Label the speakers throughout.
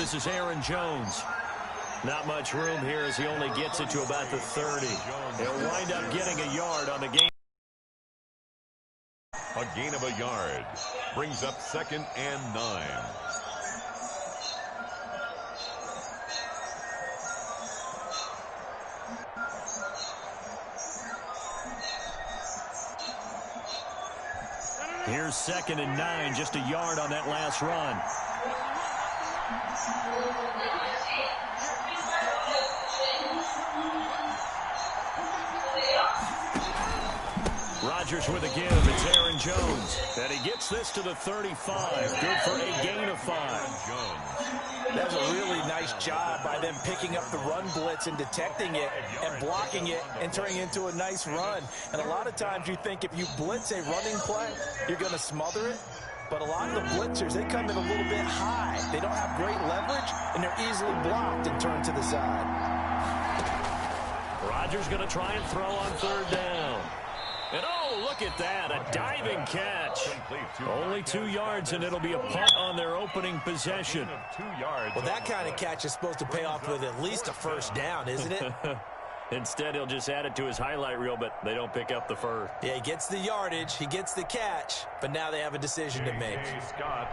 Speaker 1: This is Aaron Jones. Not much room here as he only gets it to about the 30. He'll wind up getting a yard on the game.
Speaker 2: A gain of a yard brings up 2nd and 9.
Speaker 1: Here's 2nd and 9, just a yard on that last run. Rodgers with a give. It's Aaron Jones. And he gets this to the 35. Good for a gain of 5.
Speaker 3: That was a really nice job by them picking up the run blitz and detecting it and blocking it and turning it into a nice run. And a lot of times you think if you blitz a running play, you're going to smother it. But a lot of the blitzers, they come in a little bit high. They don't have great leverage, and they're easily blocked and turned to the side.
Speaker 1: Rodgers going to try and throw on 3rd down. And oh, look at that, a diving catch. Only 2 yards, and it'll be a punt on their opening possession.
Speaker 3: Well, that kind of catch is supposed to pay off with at least a 1st down, isn't it?
Speaker 1: Instead, he'll just add it to his highlight reel, but they don't pick up the first.
Speaker 3: Yeah, he gets the yardage, he gets the catch, but now they have a decision to make.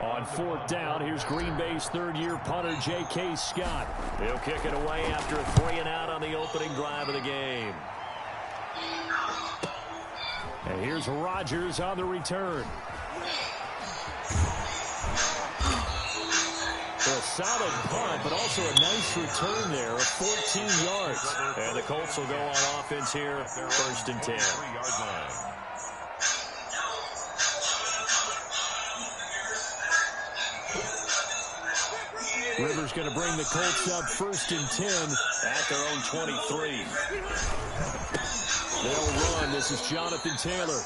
Speaker 1: On 4th down, here's Green Bay's 3rd-year punter, J.K. Scott. He'll kick it away after a 3-and-out on the opening drive of the game. And here's Rodgers on the return. A solid punt, but also a nice return there of 14 yards. And the Colts will go on offense here, 1st and 10. Rivers going to bring the Colts up 1st and 10 at their own 23. They'll run. This is Jonathan Taylor.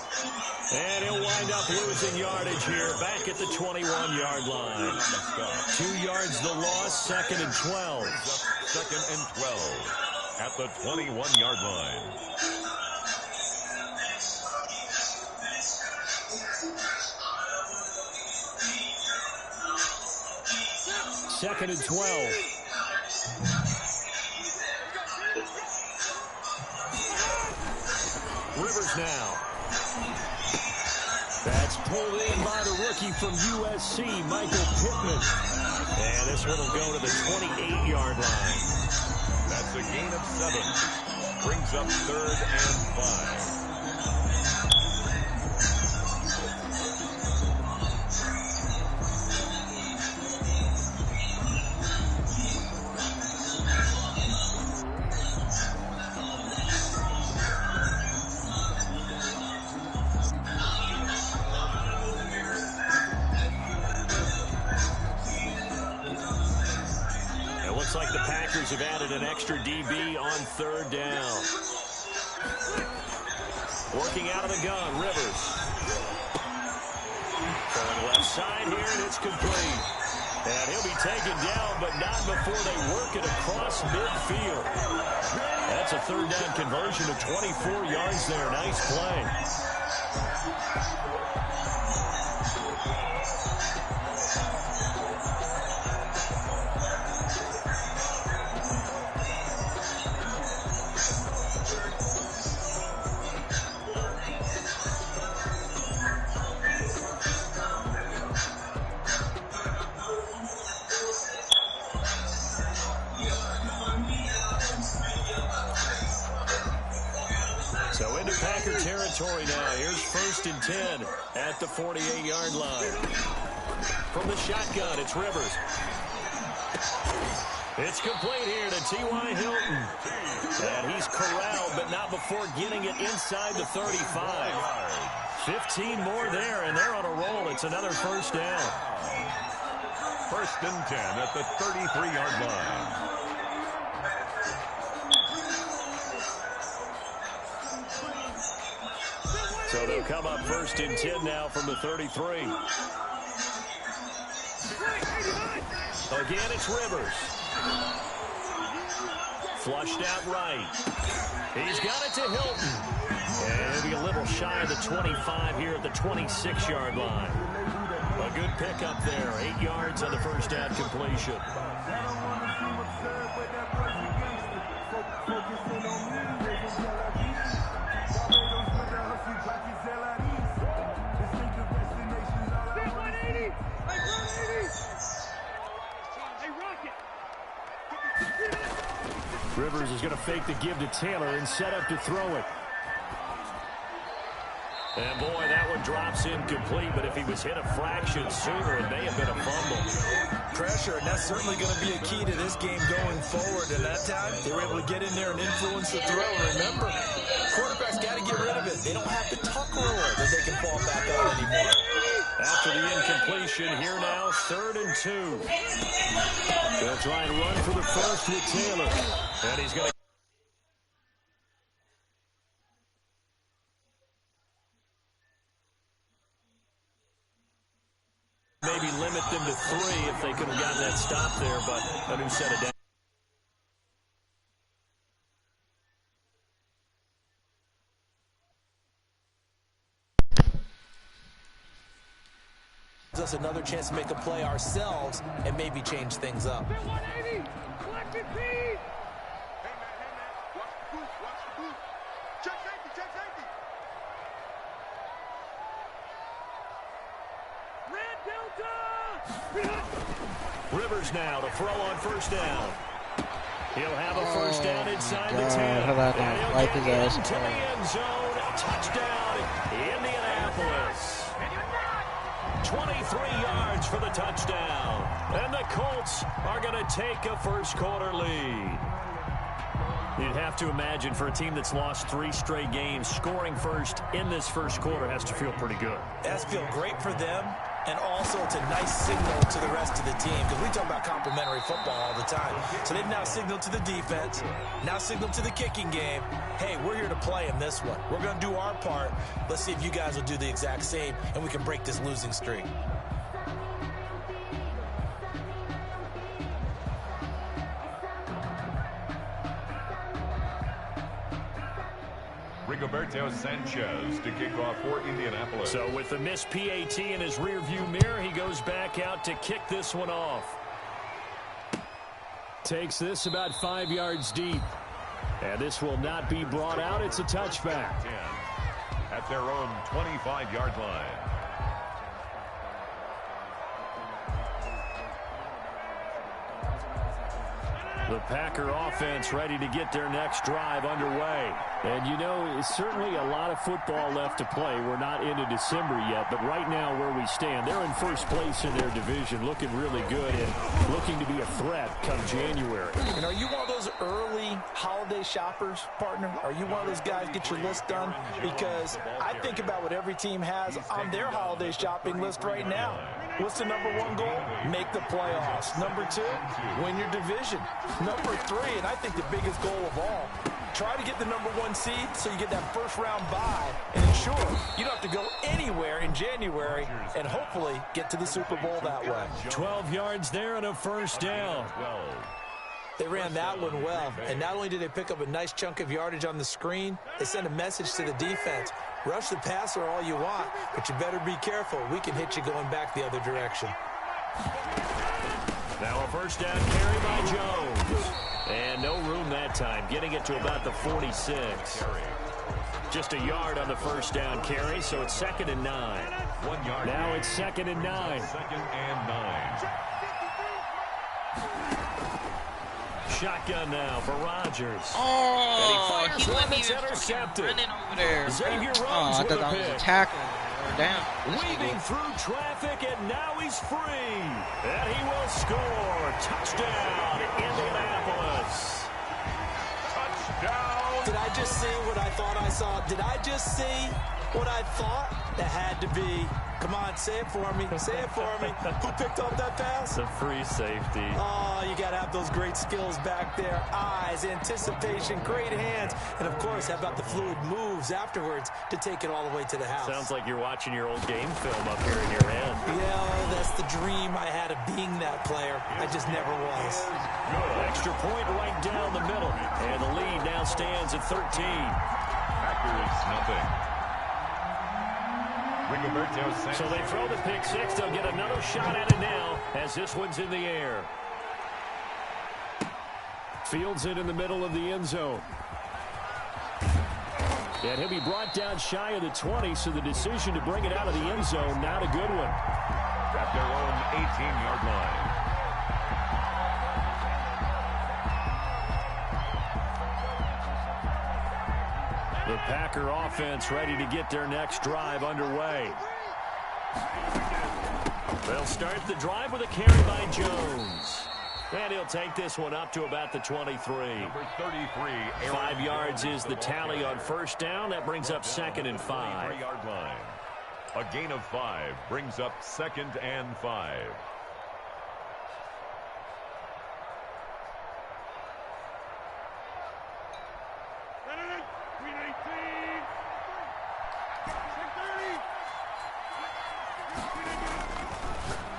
Speaker 1: And he'll wind up losing yardage here, back at the 21-yard line. 2 yards the loss, 2nd and 12.
Speaker 2: 2nd and 12 at the 21-yard line.
Speaker 1: Second and 12. Rivers now. That's pulled in by the rookie from USC, Michael Pittman. And this one will go to the 28-yard line.
Speaker 2: That's a gain of 7. Brings up 3rd and 5.
Speaker 1: Looks like the Packers have added an extra DB on 3rd down. Working out of the gun, Rivers. Turn left side here, and it's complete. And he'll be taken down, but not before they work it across midfield. That's a 3rd down conversion of 24 yards there. Nice play. Territory now. Here's 1st and 10 at the 48-yard line. From the shotgun, it's Rivers. It's complete here to T.Y. Hilton. And he's corralled, but not before getting it inside the 35. 15 more there, and they're on a roll. It's another 1st down.
Speaker 2: 1st and 10 at the 33-yard line.
Speaker 1: So they'll come up 1st and 10 now from the 33. Again, it's Rivers. Flushed out right. He's got it to Hilton. And he'll be a little shy of the 25 here at the 26-yard line. A good pickup there. 8 yards on the first down completion. Rivers is going to fake the give to Taylor and set up to throw it. And boy, that one drops incomplete, but if he was hit a fraction sooner, it may have been a fumble.
Speaker 3: Pressure, and that's certainly going to be a key to this game going forward. And that time, they were able to get in there and influence the throw. And remember, quarterbacks got to get rid of it. They don't have the tuck rule that they can fall back on anymore.
Speaker 1: After the incompletion, here now, 3rd and 2. They'll try and run for the first with Taylor. And he's going to maybe limit them to 3 if they could have gotten that stop there, but a new set of down.
Speaker 3: Us another chance to make a play ourselves and maybe change things up.
Speaker 1: Rivers now to throw on first down. He'll have a first down inside the 10.
Speaker 4: And he'll
Speaker 1: get into the end zone. Touchdown, Indianapolis. 23 yards for the touchdown. And the Colts are going to take a first quarter lead. You'd have to imagine for a team that's lost 3 straight games, scoring first in this first quarter has to feel pretty good.
Speaker 3: It has to feel great for them, and also it's a nice signal to the rest of the team, because we talk about complimentary football all the time. So they've now signaled to the defense, now signaled to the kicking game, hey, we're here to play in this one. We're going to do our part. Let's see if you guys will do the exact same, and we can break this losing streak.
Speaker 2: Rigoberto Sanchez to kick off for Indianapolis.
Speaker 1: So with the missed PAT in his rearview mirror, he goes back out to kick this one off. Takes this about 5 yards deep. And this will not be brought out. It's a touchback.
Speaker 2: 10 at their own 25-yard line.
Speaker 1: The Packer offense ready to get their next drive underway. And, you know, it's certainly a lot of football left to play. We're not into December yet, but right now where we stand, they're in first place in their division, looking really good and looking to be a threat come January.
Speaker 3: And are you one of those early holiday shoppers, partner? Are you one of those guys get your list done? Because I think about what every team has on their holiday shopping list right now. What's the #1 goal? Make the playoffs. #2, win your division. #3, and I think the biggest goal of all, try to get the #1 seed so you get that first-round bye and ensure you don't have to go anywhere in January and hopefully get to the Super Bowl that way.
Speaker 1: 12 yards there and a first down.
Speaker 3: They ran that one well, and not only did they pick up a nice chunk of yardage on the screen, they sent a message to the defense. Rush the passer all you want, but you better be careful. We can hit you going back the other direction.
Speaker 1: Now a first down carry by Jones. And no room that time, getting it to about the 46. Just a yard on the first down carry, so it's 2nd and 9.
Speaker 2: 1 yard.
Speaker 1: Now it's 2nd and 9.
Speaker 2: 2nd and 9.
Speaker 1: Shotgun now for Rodgers.
Speaker 4: Oh,
Speaker 1: and
Speaker 4: he
Speaker 1: fires
Speaker 4: went
Speaker 1: one. It's
Speaker 4: even
Speaker 1: intercepted.
Speaker 4: running over there.
Speaker 1: Xavier
Speaker 4: Oh,
Speaker 1: runs
Speaker 4: I
Speaker 1: with
Speaker 4: thought
Speaker 1: a
Speaker 4: that was
Speaker 1: pick.
Speaker 4: a tackle or down.
Speaker 1: Weaving through traffic, and now he's free. And he will score. Touchdown, Indianapolis.
Speaker 2: Touchdown.
Speaker 3: Did I just see what I thought I saw? Did I just see what I thought? That had to be. Come on, say it for me. Say it for me. Who picked up that pass?
Speaker 1: The free safety.
Speaker 3: Oh, you got to have those great skills back there. Eyes, anticipation, great hands. And, of course, how about the fluid moves afterwards to take it all the way to the house?
Speaker 1: Sounds like you're watching your old game film up here in your head.
Speaker 3: Yeah, that's the dream I had of being that player. I just never was.
Speaker 1: Extra point right down the middle. And the lead now stands at 13.
Speaker 2: Packers nothing.
Speaker 1: So they throw the pick six. They'll get another shot at it now as this one's in the air. Fields it in the middle of the end zone. And he'll be brought down shy of the 20, so the decision to bring it out of the end zone, not a good one.
Speaker 2: At their own 18-yard line.
Speaker 1: The Packer offense ready to get their next drive underway. They'll start the drive with a carry by Jones. And he'll take this one up to about the 23.
Speaker 2: Number 33,
Speaker 1: 5 yards is the tally on first down. That brings up 2nd and 5.
Speaker 2: 3-yard line. A gain of 5 brings up 2nd and 5.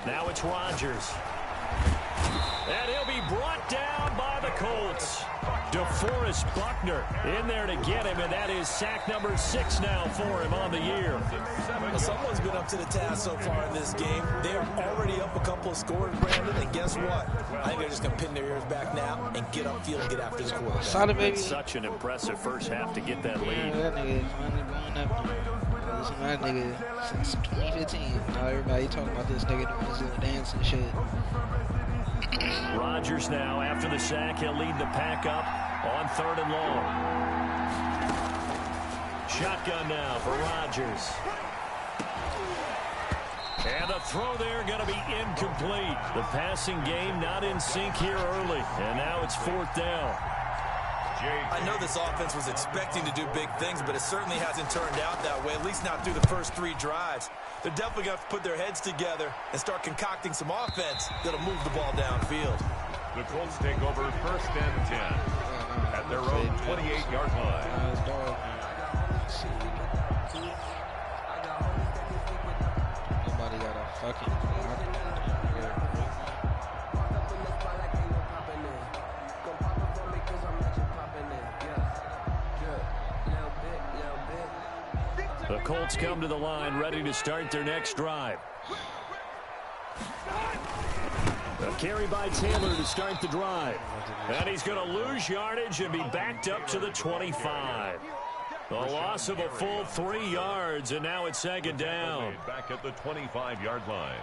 Speaker 1: Now it's Rodgers. And he'll be brought down by the Colts. DeForest Buckner in there to get him, and that is sack number 6 now for him on the year.
Speaker 3: Well, someone's been up to the task so far in this game. They're already up a couple of scores, Brandon, and guess what? I think they're just going to pin their ears back now and get upfield and get after the quarterback.
Speaker 4: Solid, baby.
Speaker 1: Such an impressive first half to get that lead.
Speaker 4: Yeah, that nigga finally blowing up. This is my nigga since 2015. Now everybody talking about this nigga doing his little dance and shit.
Speaker 1: Rodgers now, after the sack, he'll lead the pack up on 3rd and long. Shotgun now for Rodgers. And the throw there going to be incomplete. The passing game not in sync here early. And now it's 4th down.
Speaker 3: I know this offense was expecting to do big things, but it certainly hasn't turned out that way, at least not through the first 3 drives. They're definitely going to have to put their heads together and start concocting some offense that'll move the ball downfield.
Speaker 2: The Colts take over 1st and 10 at their own 28-yard line.
Speaker 4: Nobody got a fucking
Speaker 1: The Colts come to the line ready to start their next drive. A carry by Taylor to start the drive. And he's going to lose yardage and be backed up to the 25. A loss of a full 3 yards, and now it's 2nd down.
Speaker 2: Back at the 25-yard line.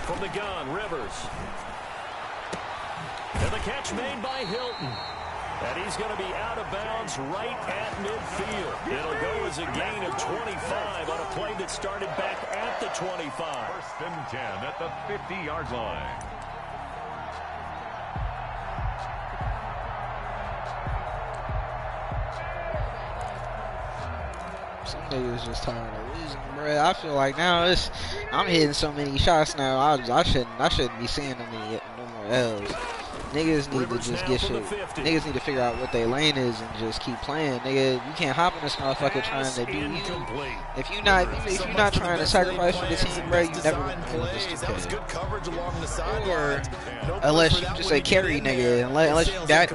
Speaker 1: From the gun, Rivers. And the catch made by Hilton. And he's going to be out of bounds right at midfield. It'll go as a gain of 25 on a play that started back at the 25.
Speaker 2: 1st and 10 at the 50-yard line.
Speaker 4: Some niggas just tired of losing, bro. I feel like now I'm hitting so many shots now. I shouldn't be seeing no more L's. Niggas need to just get shit. Niggas need to figure out what their lane is and just keep playing. Nigga, you can't hop in this motherfucker trying to do you. If you're not trying to sacrifice for the team, bro, you never gonna win this game. Or unless you just a carry nigga, unless you that.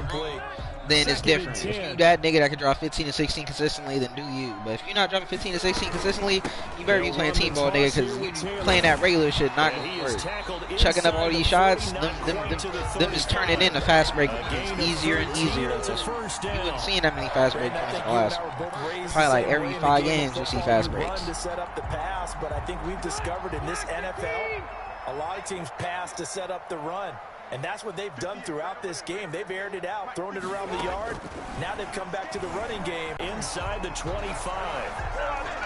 Speaker 4: Then it's different. If you that nigga that can drop 15 and 16 consistently, then do you. But if you're not dropping 15 and 16 consistently, you better be playing team ball, nigga, because you playing that regular shit not gonna work. Chucking up all these shots, them just turning into fast break points easier and easier. You wouldn't see that many fast break points in the last one. Probably like every 5 games you see fast breaks.
Speaker 3: To set up the pass, but I think we've discovered in this NFL, a lot of teams pass to set up the run. And that's what they've done throughout this game. They've aired it out, thrown it around the yard. Now they've come back to the running game.
Speaker 1: Inside the 25.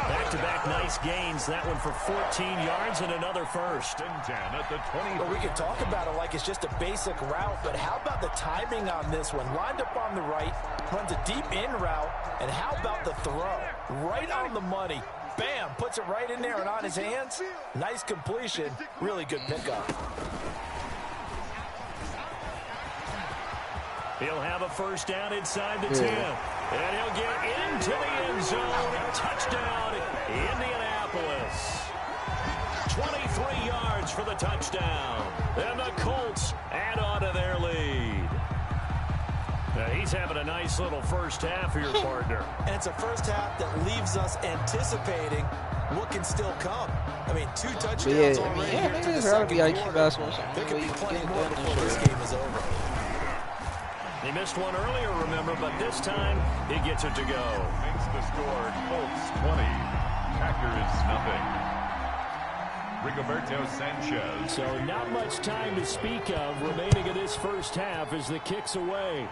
Speaker 1: Back-to-back nice gains. That one for 14 yards and another first.
Speaker 2: And 10 at the 20.
Speaker 3: Well, we can talk about it like it's just a basic route, but how about the timing on this one? Lined up on the right, runs a deep in route, and how about the throw? Right on the money. Bam, puts it right in there and on his hands. Nice completion. Really good pickup.
Speaker 1: He'll have a first down inside the 10. And he'll get into the end zone. Touchdown, Indianapolis. 23 yards for the touchdown. And the Colts add on to their lead. Now he's having a nice little first half for your partner.
Speaker 3: And it's a first half that leaves us anticipating what can still come. I mean, 2 touchdowns already here to the second quarter. There could be plenty more before this game is over.
Speaker 1: He missed one earlier, remember, but this time he gets it to go.
Speaker 2: Makes the score Colts 20, Packers nothing. Rigoberto Sanchez.
Speaker 1: So not much time to speak of remaining in this first half as the kick's away.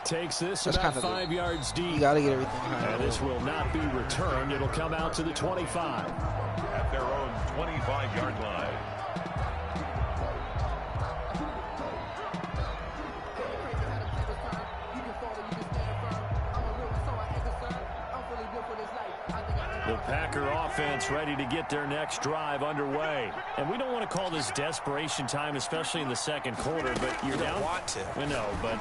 Speaker 1: Takes this about 5 yards deep.
Speaker 4: You got to get everything high.
Speaker 1: And this will not be returned. It'll come out to the 25.
Speaker 2: At their own 25-yard line.
Speaker 1: The Packer offense ready to get their next drive underway. And we don't want to call this desperation time, especially in the second quarter, but you're down.
Speaker 3: Want to.
Speaker 1: I know, but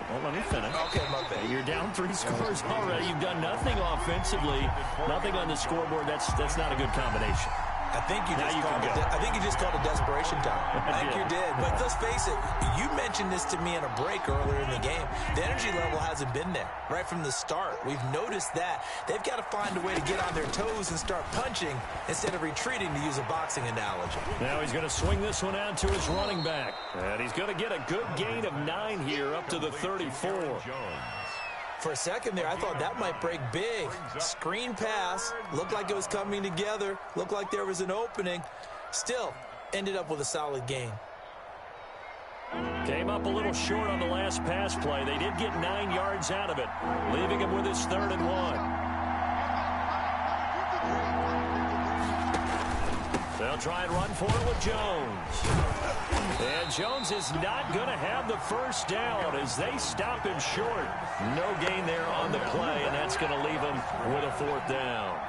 Speaker 1: well, let me finish.
Speaker 3: Okay, my bad.
Speaker 1: You're down 3 scores already. You've done nothing offensively, nothing on the scoreboard. That's not a good combination.
Speaker 3: I think you just called it desperation time. I think you did. But let's face it, you mentioned this to me in a break earlier in the game. The energy level hasn't been there right from the start. We've noticed that. They've got to find a way to get on their toes and start punching instead of retreating, to use a boxing analogy.
Speaker 1: Now he's going to swing this one out to his running back. And he's going to get a good gain of 9 here up to the 34.
Speaker 3: For a second there, I thought that might break big. Screen pass. Looked like it was coming together. Looked like there was an opening. Still, ended up with a solid gain.
Speaker 1: Came up a little short on the last pass play. They did get 9 yards out of it, leaving him with his 3rd and 1. They'll try and run for it with Jones. And Jones is not going to have the first down as they stop him short. No gain there on the play, and that's going to leave him with a 4th down.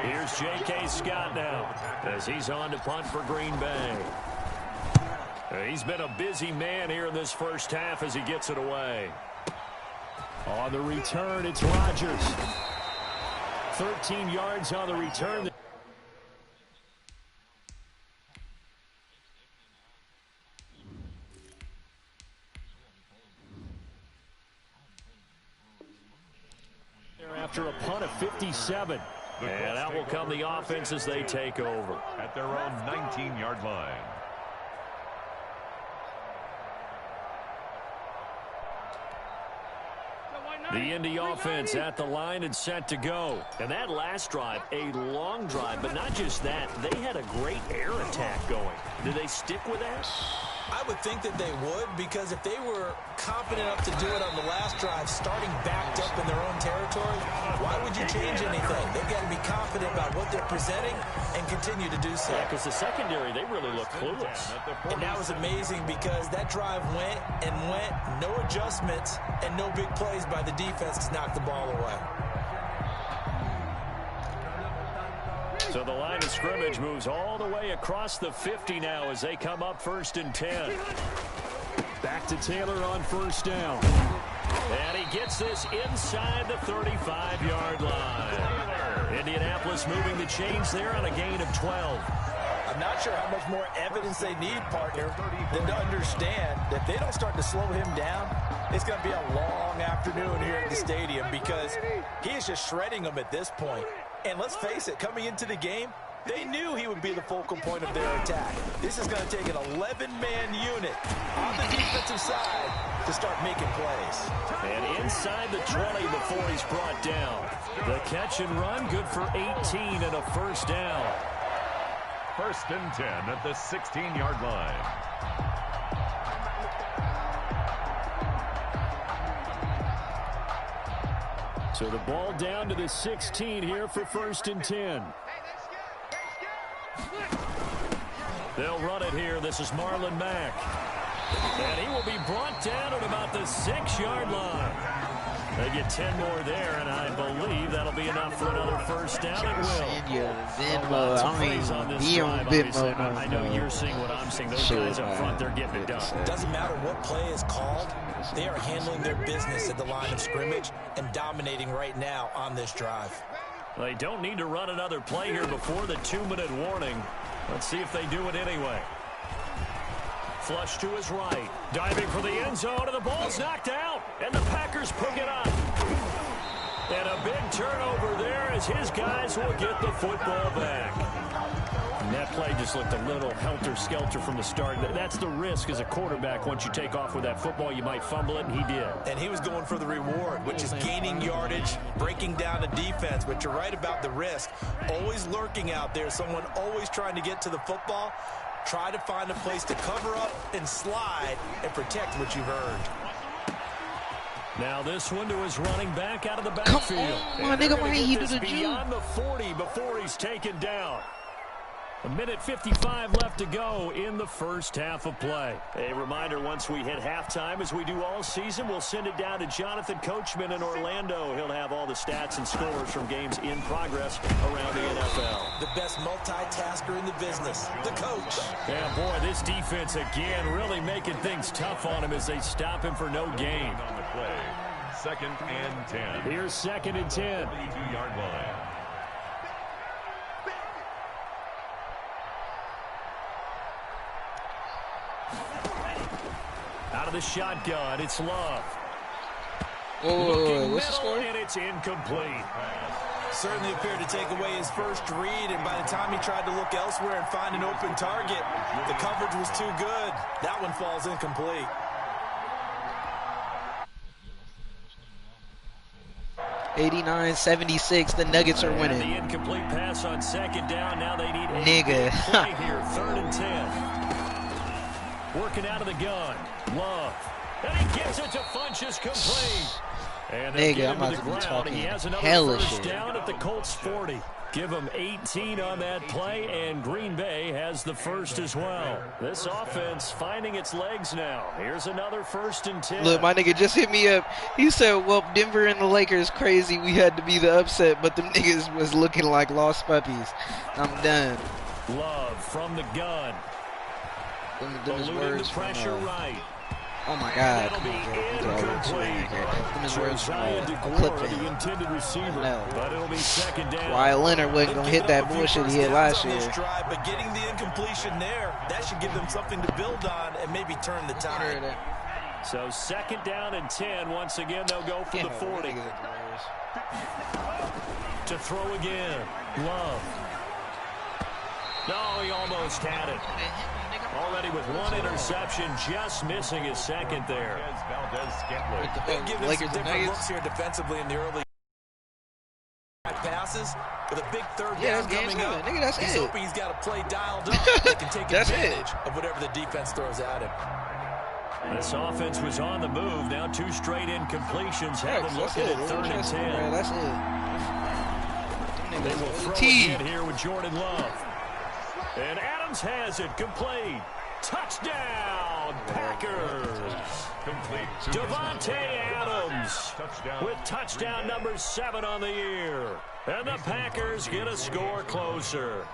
Speaker 1: Here's J.K. Scott now as he's on to punt for Green Bay. He's been a busy man here in this first half as he gets it away. On the return, it's Rodgers. 13 yards on the return. After a punt of 57. And out will come the offense as they take over.
Speaker 2: At their own 19-yard line.
Speaker 1: The Indy offense at the line and set to go. And that last drive, a long drive, but not just that. They had a great air attack going. Did they stick with that?
Speaker 3: I would think that they would, because if they were confident enough to do it on the last drive, starting backed up in their own territory, why would you change anything? They've got to be confident about what they're presenting and continue to do so.
Speaker 1: Yeah, because the secondary, they really look clueless.
Speaker 3: And that was amazing because that drive went and went, no adjustments, and no big plays by the defense to knock the ball away.
Speaker 1: So the line of scrimmage moves all the way across the 50 now as they come up 1st and 10. Back to Taylor on 1st down. And he gets this inside the 35-yard line. Indianapolis moving the chains there on a gain of 12.
Speaker 3: I'm not sure how much more evidence they need, partner, than to understand that if they don't start to slow him down, it's going to be a long afternoon here at the stadium because he is just shredding them at this point. And let's face it, coming into the game, they knew he would be the focal point of their attack. This is going to take an 11-man unit on the defensive side to start making plays.
Speaker 1: And inside the 20 before he's brought down. The catch and run, good for 18 and a first down.
Speaker 2: 1st and 10 at the 16-yard line.
Speaker 1: So the ball down to the 16 here for 1st and 10. They'll run it here. This is Marlon Mack. And he will be brought down at about the 6-yard line. They get 10 more there, and I believe that'll be enough for another 1st down. It will.
Speaker 4: Send your Venmo. I don't even be on Venmo.
Speaker 1: I know you're seeing what I'm seeing. Those guys up front, they're getting it done.
Speaker 3: Doesn't matter what play is called. They are handling their business at the line of scrimmage and dominating right now on this drive.
Speaker 1: They don't need to run another play here before the 2-minute warning. Let's see if they do it anyway. Flush to his right. Diving for the end zone, and the ball's knocked out. And the Packers pick it up. And a big turnover there as his guys will get the football back. And that play just looked a little helter-skelter from the start. That's the risk as a quarterback. Once you take off with that football, you might fumble it, and he did.
Speaker 3: And he was going for the reward, which is gaining yardage, breaking down the defense. But you're right about the risk. Always lurking out there, someone always trying to get to the football. Try to find a place to cover up and slide and protect what you've earned.
Speaker 1: Now this one to his running back out of the backfield.
Speaker 4: Come on, my nigga, why he do the
Speaker 1: beyond the 40 before he's taken down. 1:55 left to go in the 1st half of play. A reminder, once we hit halftime, as we do all season, we'll send it down to Jonathan Coachman in Orlando. He'll have all the stats and scores from games in progress around the NFL.
Speaker 3: The best multitasker in the business, the coach.
Speaker 1: Yeah, boy, this defense again really making things tough on him as they stop him for no gain.
Speaker 2: On the play, 2nd and 10.
Speaker 1: Here's 2nd and 10.
Speaker 2: 22-yard line.
Speaker 1: Out of the shotgun, it's Love.
Speaker 4: What's the score?
Speaker 1: And it's incomplete.
Speaker 3: Certainly appeared to take away his first read, and by the time he tried to look elsewhere and find an open target, the coverage was too good. That one falls incomplete.
Speaker 4: $89-76. The Nuggets are winning.
Speaker 1: The incomplete pass on 2nd down. Now they need a
Speaker 4: Nigga.
Speaker 1: play here. 3rd and 10. Working out of the gun. Love. And he gets it to Funchess complete. And
Speaker 4: nigga, I'm about to be talking hella shit.
Speaker 1: Down at the Colts 40. Give him 18 on that play, and Green Bay has the 1st as well. This offense finding its legs now. Here's another 1st and 10.
Speaker 4: Look, my nigga just hit me up. He said, well, Denver and the Lakers crazy. We had to be the upset, but them niggas was looking like lost puppies. I'm done.
Speaker 1: Love from the gun.
Speaker 4: Them words
Speaker 1: the pressure
Speaker 4: from,
Speaker 1: right.
Speaker 4: Oh my God!
Speaker 1: That'll be
Speaker 4: incomplete.
Speaker 1: The intended receiver,
Speaker 4: no.
Speaker 1: But it'll be 2nd down.
Speaker 4: Why Leonard wasn't gonna hit that bullshit he hit last year?
Speaker 3: Drive, but getting the incompletion there, that should give them something to build on and maybe turn the tide.
Speaker 1: So 2nd down and 10. Once again, they'll go for the 40. To throw again, Love. No, he almost had it. Already with one interception, just missing his 2nd there.
Speaker 3: They'll give them some different looks here defensively in the early passes. With a big 3rd down coming up,
Speaker 4: nigga, that's
Speaker 3: he's hoping he's got a play dialed up that can take advantage of whatever the defense throws at him.
Speaker 1: This offense was on the move. Now 2 straight incompletions. Have them looking at 3rd and 10.
Speaker 4: That's it.
Speaker 1: They will throw again here with Jordan Love. And Adams has it complete. Touchdown, Packers.
Speaker 2: Complete.
Speaker 1: Devontae Adams with touchdown number 7 on the year. And the Packers get a score closer.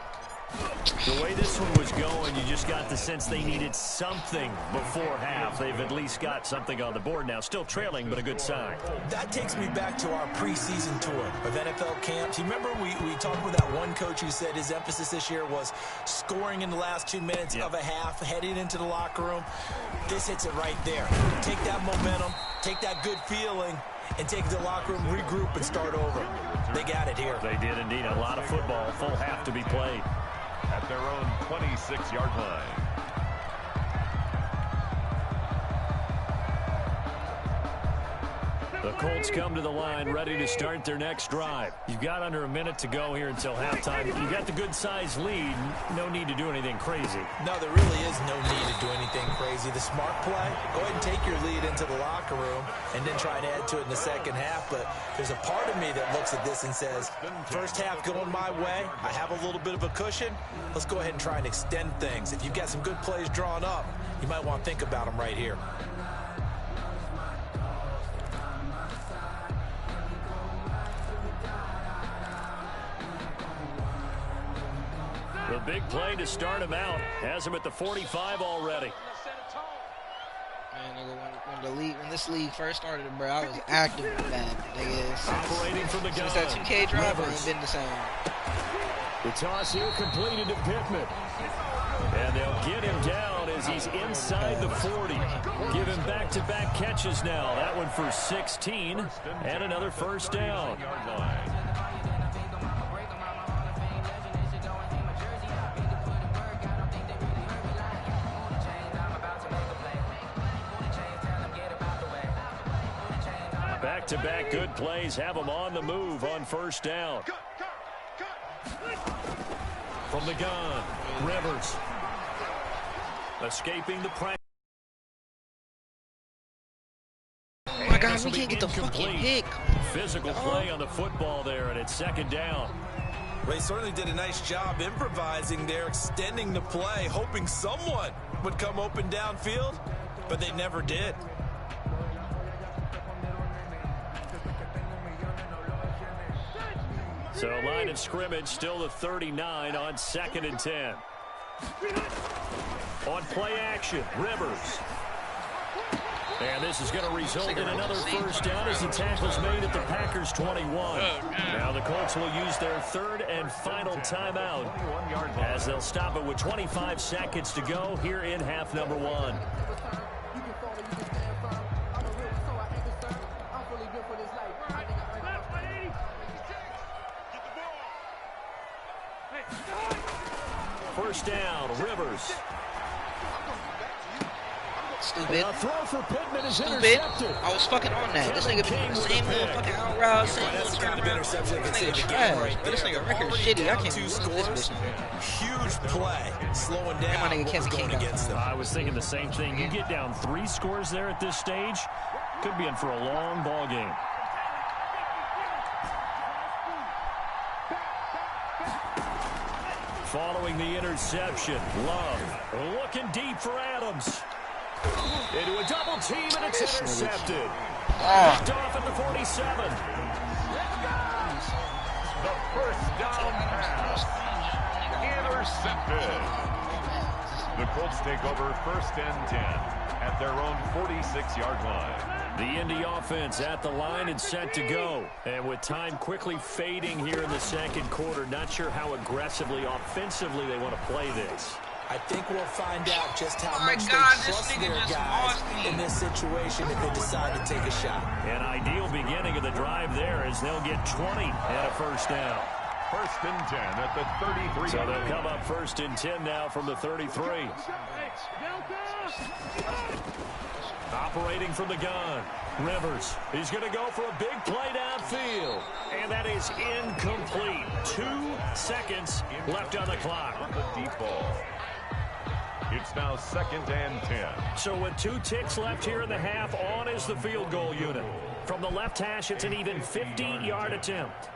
Speaker 1: The way this one was going, you just got the sense they needed something before half. They've at least got something on the board now. Still trailing, but a good sign.
Speaker 3: That takes me back to our preseason tour of NFL camps. You remember we talked with that one coach who said his emphasis this year was scoring in the last 2 minutes of a half, heading into the locker room. This hits it right there. Take that momentum, take that good feeling, and take it to the locker room, regroup, and start over. They got it here.
Speaker 1: They did indeed. A lot of football, full half to be played.
Speaker 2: At their own 26-yard line.
Speaker 1: The Colts come to the line ready to start their next drive. You've got under a minute to go here until halftime. You've got the good-sized lead. No need to do anything crazy.
Speaker 3: No, there really is no need to do anything crazy. The smart play, go ahead and take your lead into the locker room and then try and add to it in the second half. But there's a part of me that looks at this and says, first half going my way. I have a little bit of a cushion. Let's go ahead and try and extend things. If you've got some good plays drawn up, you might want to think about them right here.
Speaker 1: The big play to start him out. Has him at the 45 already.
Speaker 4: Man, when this league first started, bro, I was active with that, nigga.
Speaker 1: Operating from the gun.
Speaker 4: Since that 2K drive, I ain't been the same.
Speaker 1: The toss here completed to Pittman. And they'll get him down as he's inside the 40. Give him back-to-back catches now. That one for 16 and another first down. Back-to-back good plays have them on the move on first down. From the gun, Rivers. Escaping the pressure.
Speaker 4: Oh my God, we can't get the fucking pick.
Speaker 1: Physical play on the football there, and it's second down.
Speaker 3: They certainly did a nice job improvising there, extending the play, hoping someone would come open downfield, but they never did.
Speaker 1: So line of scrimmage still the 39 on 2nd and 10. On play action, Rivers. And this is going to result in another first down as the tackle's made at the Packers' 21. Now the Colts will use their third and final timeout as they'll stop it with 25 seconds to go here in half number 1. First down, Rivers.
Speaker 4: Stupid.
Speaker 1: Throw for Pittman is
Speaker 4: Stupid.
Speaker 1: intercepted.
Speaker 4: I was fucking on that. This nigga been the same little fucking out route, same little turn around. This nigga trash. This nigga record shitty. I can't do this bitch.
Speaker 3: Huge play, slowing down
Speaker 4: my nigga
Speaker 3: what was going against them.
Speaker 1: I was thinking the same thing. You get down 3 scores there at this stage, could be in for a long ball game. Following the interception, Love looking deep for Adams. Into a double team, and it's intercepted. Knocked off at the 47.
Speaker 2: The first down pass. Intercepted. The Colts take over 1st and 10 at their own 46-yard line.
Speaker 1: The Indy offense at the line and set to go. And with time quickly fading here in the second quarter, not sure how aggressively, offensively they want to play this.
Speaker 3: I think we'll find out just how much they trust their guys in this situation if they decide to take a shot.
Speaker 1: An ideal beginning of the drive there as they'll get 20 and a first down.
Speaker 2: 1st and 10 at the 33.
Speaker 1: So they'll come up 1st and 10 now from the 33. Operating from the gun, Rivers. He's going to go for a big play downfield. And that is incomplete. 2 seconds left on the clock.
Speaker 2: On the deep ball. It's now 2nd and 10.
Speaker 1: So with 2 ticks left here in the half, on is the field goal unit. From the left hash, it's an even 50-yard attempt.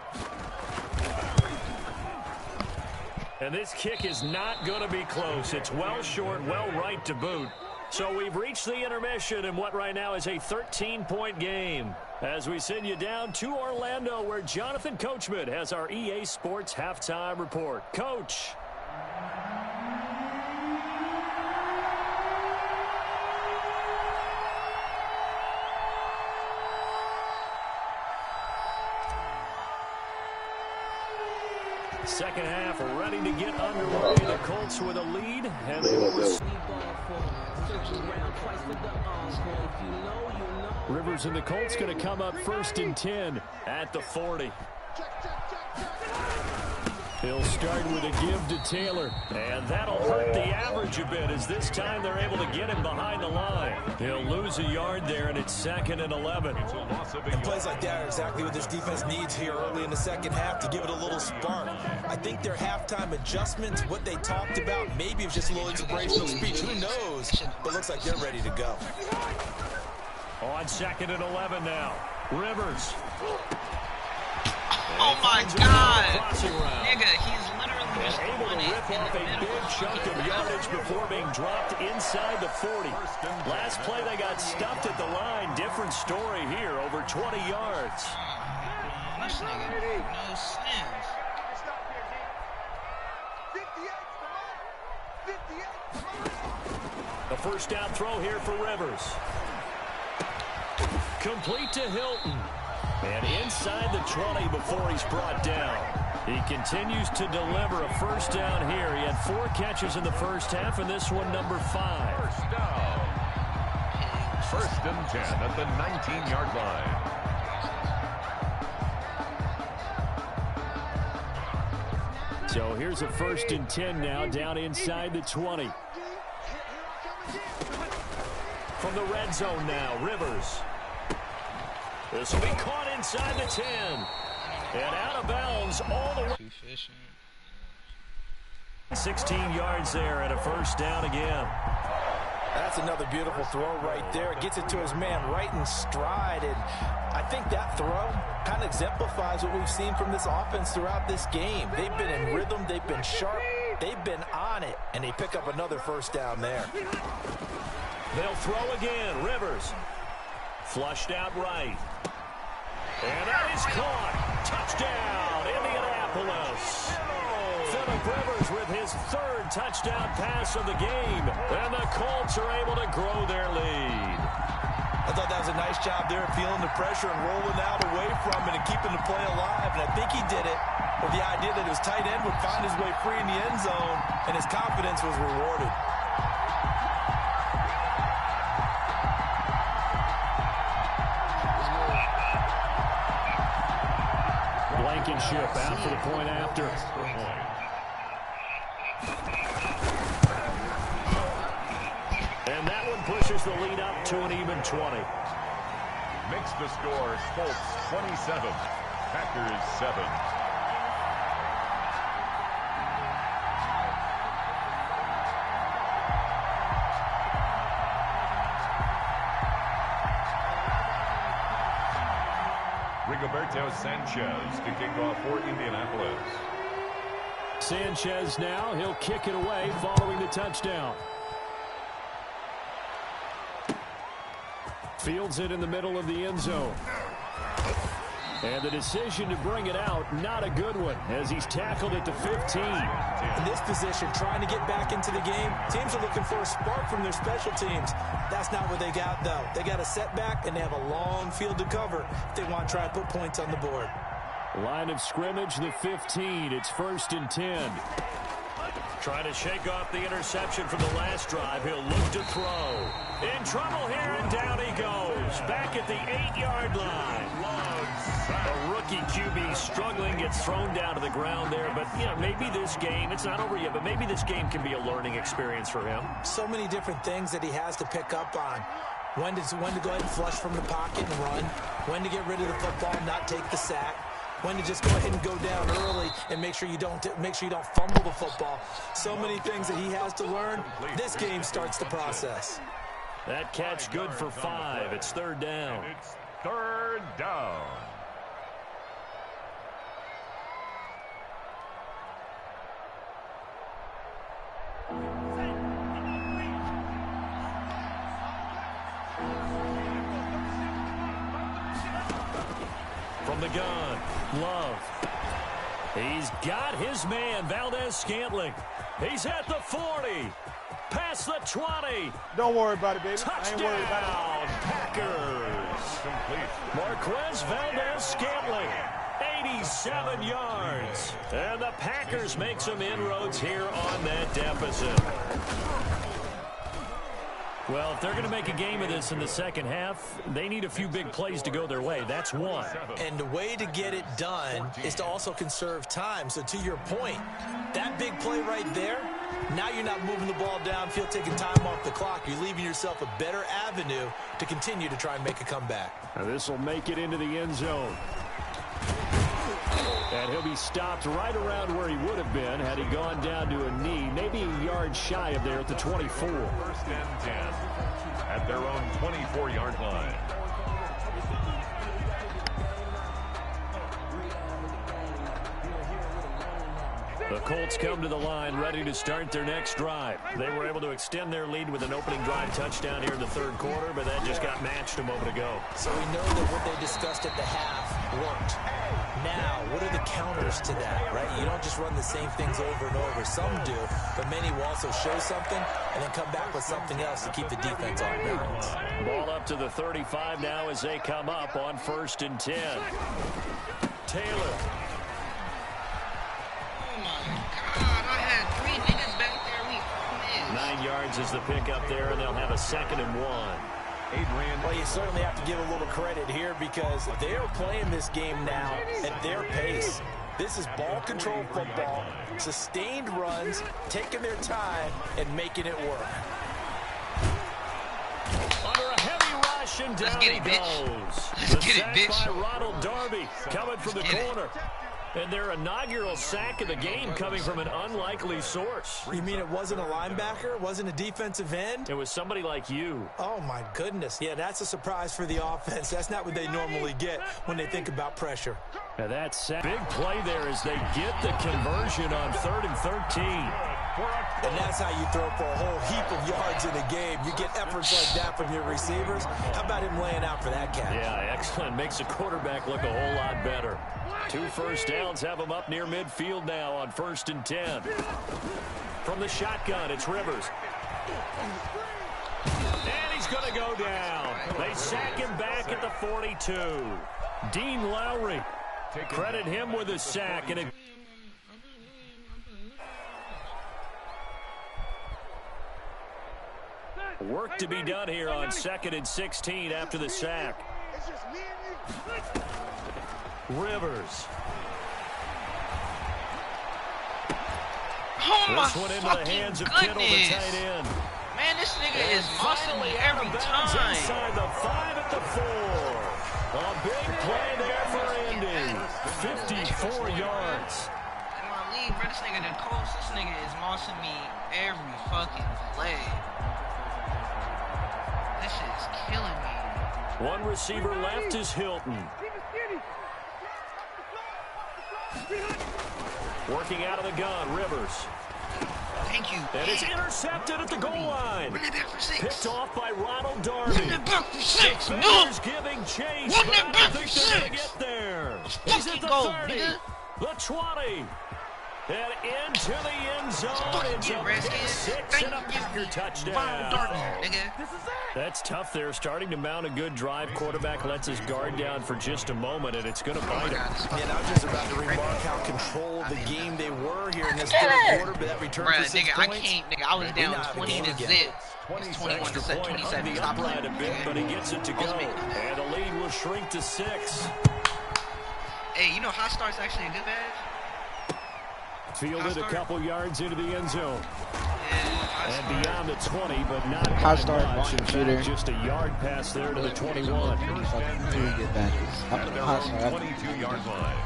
Speaker 1: And this kick is not going to be close. It's well short, well right to boot. So we've reached the intermission in what right now is a 13-point game. As we send you down to Orlando, where Jonathan Coachman has our EA Sports halftime report. Coach. Second half ready to get underway. The Colts with a lead, and they will Rivers and the Colts going to come up 1st and 10 at the 40. He'll start with a give to Taylor, and that'll hurt the average a bit as this time they're able to get him behind the line. He'll lose a yard there, and it's 2nd and 11.
Speaker 3: And plays like that are exactly what this defense needs here early in the second half to give it a little spark. I think their halftime adjustments, what they talked about, maybe it was just a little inspirational speech. Who knows? But looks like they're ready to go.
Speaker 1: On 2nd and 11 now. Rivers.
Speaker 4: Oh my God! Nigga, he's literally just
Speaker 1: able to rip off a big chunk of yardage before being dropped inside the 40. Last play they got stuffed at the line. Different story here, over 20 yards.
Speaker 4: This nigga, no sense.
Speaker 1: A first down throw here for Rivers. Complete to Hilton. And inside the 20 before he's brought down. He continues to deliver a first down here. He had 4 catches in the first half, and this one number 5.
Speaker 2: First down. 1st and 10 at the 19-yard line.
Speaker 1: So here's a 1st and 10 now, down inside the 20. From the red zone now, Rivers. This will be caught inside the 10. And out of bounds all the way. 16 yards there and a first down again.
Speaker 3: That's another beautiful throw right there. Gets it to his man right in stride. And I think that throw kind of exemplifies what we've seen from this offense throughout this game. They've been in rhythm. They've been sharp. They've been on it. And they pick up another first down there.
Speaker 1: They'll throw again. Rivers. Flushed out right. And that is caught. Touchdown, Indianapolis. Phillip Rivers with his 3rd touchdown pass of the game. And the Colts are able to grow their lead.
Speaker 3: I thought that was a nice job there, feeling the pressure and rolling out away from it and keeping the play alive. And I think he did it with the idea that his tight end would find his way free in the end zone, and his confidence was rewarded.
Speaker 1: Blankenship out for the point after. And that one pushes the lead up to an even 20.
Speaker 2: Makes the score Colts 27, Packers 7. Rigoberto Sanchez to kick off for Indianapolis.
Speaker 1: Sanchez now, he'll kick it away following the touchdown. Fields it in the middle of the end zone. And the decision to bring it out, not a good one, as he's tackled at the 15.
Speaker 3: In this position, trying to get back into the game, teams are looking for a spark from their special teams. That's not what they got, though. They got a setback, and they have a long field to cover if they want to try and put points on the board.
Speaker 1: Line of scrimmage, the 15. It's 1st and 10. Trying to shake off the interception from the last drive. He'll look to throw. In trouble here, and down he goes. Back at the 8-yard line. A rookie QB struggling, gets thrown down to the ground there. But, you know, maybe this game, it's not over yet, but maybe this game can be a learning experience for him.
Speaker 3: So many different things that he has to pick up on. When to go ahead and flush from the pocket and run. When to get rid of the football and not take the sack. When to just go ahead and go down early and make sure you don't fumble the football. So many things that he has to learn. This game starts the process.
Speaker 1: That catch good for 5. It's 3rd down.
Speaker 2: And it's 3rd down.
Speaker 1: From the gun, Love. He's got his man, Valdez-Scantling. He's at the 40. Past the 20.
Speaker 5: Don't worry about it, baby.
Speaker 1: Touchdown,
Speaker 5: I ain't worried about it.
Speaker 1: Packers.
Speaker 2: Complete.
Speaker 1: Marquez Valdez-Scantling, 87 yards. And the Packers make some inroads here on that deficit. Well, if they're going to make a game of this in the second half, they need a few big plays to go their way. That's one.
Speaker 3: And the way to get it done is to also conserve time. So to your point, that big play right there, now you're not moving the ball downfield, taking time off the clock. You're leaving yourself a better avenue to continue to try and make a comeback.
Speaker 1: Now this will make it into the end zone. And he'll be stopped right around where he would have been had he gone down to a knee, maybe a yard shy of there at the 24.
Speaker 2: First and 10 at their own 24-yard line.
Speaker 1: The Colts come to the line ready to start their next drive. They were able to extend their lead with an opening drive touchdown here in the third quarter, but that just got matched a moment ago.
Speaker 3: So we know that what they discussed at the half worked. Now, what are the counters to that, right? You don't just run the same things over and over. Some do, but many will also show something and then come back with something else to keep the defense on balance.
Speaker 1: Ball up to the 35 now as they come up on 1st and 10. Taylor.
Speaker 4: Oh my God, I had 3 niggas back there. We missed.
Speaker 1: 9 yards is the pickup there, and they'll have a 2nd and 1.
Speaker 3: Well, you certainly have to give a little credit here because they are playing this game now at their pace. This is ball control football, sustained runs, taking their time, and making it work.
Speaker 1: Under a heavy rush, and down he goes.
Speaker 4: Let's get it, bitch.
Speaker 1: By Ronald Darby coming from the corner. And their inaugural sack of the game coming from an unlikely source.
Speaker 3: You mean it wasn't a linebacker? Wasn't a defensive end?
Speaker 1: It was somebody like you.
Speaker 3: Oh, my goodness. Yeah, that's a surprise for the offense. That's not what they normally get when they think about pressure.
Speaker 1: Now that's big play there as they get the conversion on 3rd and 13.
Speaker 3: And that's how you throw for a whole heap of yards in a game. You get efforts like that from your receivers. How about him laying out for that catch?
Speaker 1: Yeah, excellent. Makes the quarterback look a whole lot better. 2 first downs have him up near midfield now on 1st and 10. From the shotgun, it's Rivers. And he's going to go down. They sack him back at the 42. Dean Lowry. Credit him with a sack. And work to be done here on 2nd and 16 after the sack. Rivers.
Speaker 4: Oh my
Speaker 1: this one into the hands of Kittle, the tight end.
Speaker 4: Man, this nigga is mossing me every time.
Speaker 1: Inside the 5 at the 4. A big play there for Indy. 54 yards.
Speaker 4: In my league, bro, this nigga the Colts, this nigga is mossing me every fucking play. This shit's killing me.
Speaker 1: One receiver left is Hilton. Working out of the gun, Rivers.
Speaker 4: Thank you.
Speaker 1: And it's intercepted at the goal line.
Speaker 4: Run it back for 6.
Speaker 1: Picked off by Ronald Darby.
Speaker 4: Run it back for 6,
Speaker 1: Defenders giving chase.
Speaker 4: Run
Speaker 1: But
Speaker 4: it
Speaker 1: I
Speaker 4: back
Speaker 1: don't think
Speaker 4: for
Speaker 1: they're going to
Speaker 4: 6.
Speaker 1: get there.
Speaker 4: Let's
Speaker 1: He's at the
Speaker 4: go,
Speaker 1: 30.
Speaker 4: nigga.
Speaker 1: The 20. And into the end zone. It's a pick 6 and a Packer touchdown. That's tough there. Starting to mount a good drive. Quarterback lets his guard down for just a moment, and it's going to bite him.
Speaker 3: And I was just about to remark how controlled the game they were here in this third quarter, but that return for 6 points.
Speaker 4: I can't, nigga. I was down 20 to zip. It's 21 to 27. Stop playing.
Speaker 1: A bit, but he gets it to go. And the lead will shrink to 6.
Speaker 4: Hey, you know hot start's actually a good badge?
Speaker 1: Fielded a couple yards into the end zone.
Speaker 4: Yeah,
Speaker 1: and beyond the 20, but not
Speaker 4: hot
Speaker 1: by
Speaker 4: start,
Speaker 1: much. In fact, just a yard pass there to the 21.
Speaker 4: Really good badges.
Speaker 2: At their own 22-yard line.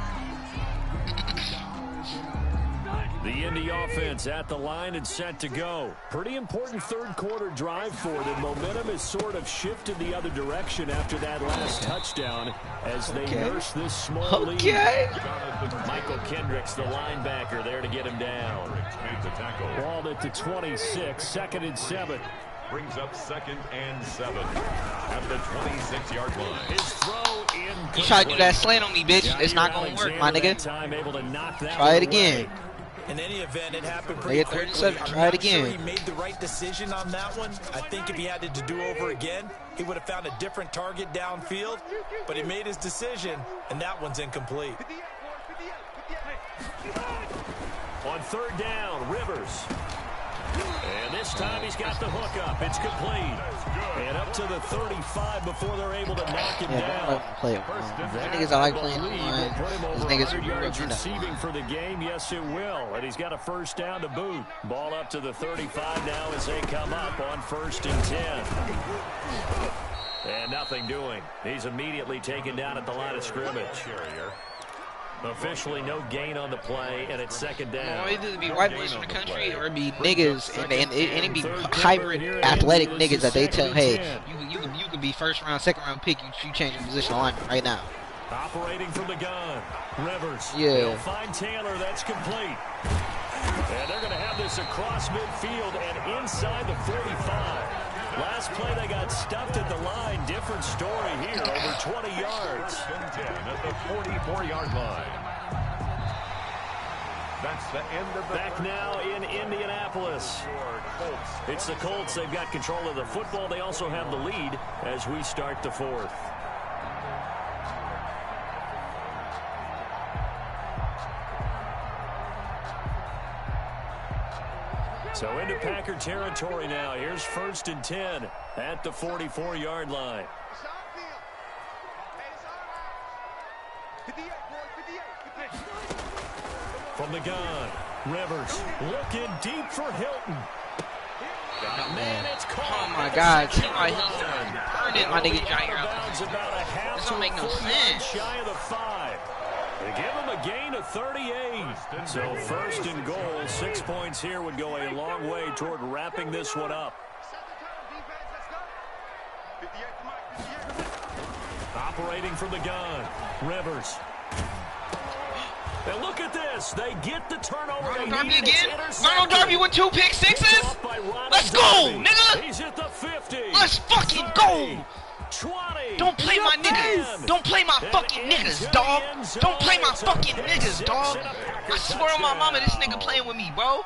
Speaker 1: The Indy offense at the line and set to go. Pretty important third quarter drive for them. Momentum has sort of shifted the other direction after that last touchdown as they nurse this small lead. Michael Kendricks, the linebacker, there to get him down. Ball at the 26, 2nd and 7.
Speaker 2: Brings up 2nd and 7 at the 26-yard line.
Speaker 1: His throw in.
Speaker 4: You try to do that slant on me, bitch. It's not going to work, my nigga. Try it again.
Speaker 3: In any event, it happened pretty quickly.
Speaker 4: Try it again.
Speaker 3: I'm not sure he made the right decision on that one. I think if he had to do over again, he would have found a different target downfield. But he made his decision, and that one's incomplete.
Speaker 1: On 3rd down, Rivers. And this time he's got the hook up. It's complete. And up to the 35 before they're able to knock him down.
Speaker 4: Don't play on. Niggas I like playing on. These niggas who
Speaker 1: yards receiving for the game. Yes, it will. And he's got a first down to boot. Ball up to the 35 now as they come up on 1st and 10. And nothing doing. He's immediately taken down at the line of scrimmage. Officially no gain on the play, and it's 2nd down.
Speaker 4: It'd either be white boys from the country or it'd be niggas, and it'd be hybrid athletic niggas that they tell, hey, you could be 1st round, 2nd round pick, you change your position alignment right now.
Speaker 1: Operating from the gun, Rivers.
Speaker 4: Yeah.
Speaker 1: He'll find Taylor. That's complete. And they're going to have this across midfield and inside the 45. Last play, they got stuffed at the line. Different story here, over 20 yards.
Speaker 2: 10 at the 44-yard line. That's the end of the
Speaker 1: back now in Indianapolis. It's the Colts. They've got control of the football. They also have the lead as we start the 4th. So into Packer territory now. Here's 1st and 10 at the 44-yard line. From the gun, Rivers looking deep for Hilton. Man, it's caught.
Speaker 4: Oh my God, T.Y. Hilton burned it, my nigga Jair. This don't make no sense.
Speaker 1: Shy of the 5. They give him a gain of 38. So 1st and goal, 6 points here would go a long way toward wrapping this one up. Operating from the gun, Rivers. And look at this. They get the turnover.
Speaker 4: Ronald Darby again? Ronald Darby with 2 pick sixes? Let's go, nigga.
Speaker 1: He's at the 50.
Speaker 4: Let's fucking go.
Speaker 1: 20.
Speaker 4: Don't play my niggas. Don't play my fucking niggas, dog. Don't play my fucking niggas, dog. I swear on my mama, this nigga playing with me, bro.